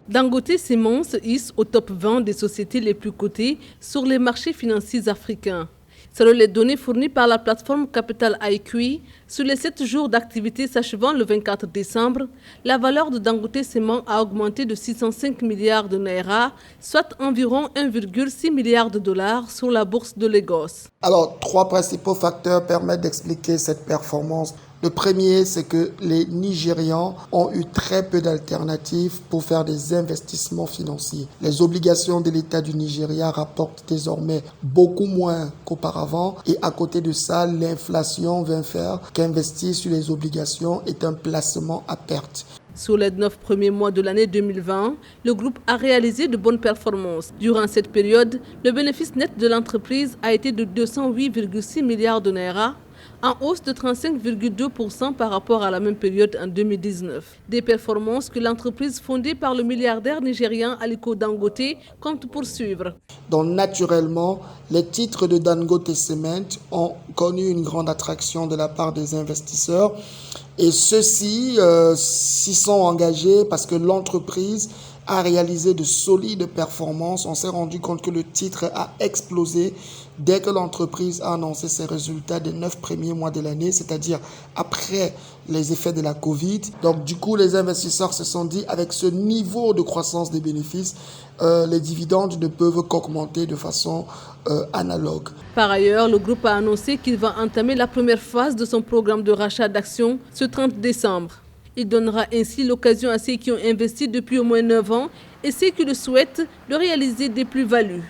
Dangote Cement se hisse au top 20 des sociétés les plus cotées sur les marchés financiers africains. Selon les données fournies par la plateforme Capital IQ, sur les 7 jours d'activité s'achevant le 24 décembre, la valeur de Dangote Cement a augmenté de 605 milliards de naira, soit environ 1,6 milliard de dollars sur la bourse de Lagos. Alors, 3 principaux facteurs permettent d'expliquer cette performance. Le premier, c'est que les Nigérians ont eu très peu d'alternatives pour faire des investissements financiers. Les obligations de l'État du Nigeria rapportent désormais beaucoup moins qu'auparavant. Et à côté de ça, l'inflation vient faire qu'investir sur les obligations est un placement à perte. Sur les 9 premiers mois de l'année 2020, le groupe a réalisé de bonnes performances. Durant cette période, le bénéfice net de l'entreprise a été de 208,6 milliards de naira, en hausse de 35,2% par rapport à la même période en 2019. Des performances que l'entreprise fondée par le milliardaire nigérian Aliko Dangote compte poursuivre. Donc naturellement, les titres de Dangote Cement ont connu une grande attraction de la part des investisseurs. Et ceux-ci s'y sont engagés parce que l'entreprise a réalisé de solides performances. On s'est rendu compte que le titre a explosé dès que l'entreprise a annoncé ses résultats des 9 premiers mois de l'année, c'est-à-dire après les effets de la Covid. Donc du coup, les investisseurs se sont dit, avec ce niveau de croissance des bénéfices, les dividendes ne peuvent qu'augmenter de façon analogue. Par ailleurs, le groupe a annoncé qu'il va entamer la première phase de son programme de rachat d'actions ce 30 décembre. Il donnera ainsi l'occasion à ceux qui ont investi depuis au moins 9 ans et ceux qui le souhaitent de réaliser des plus-values.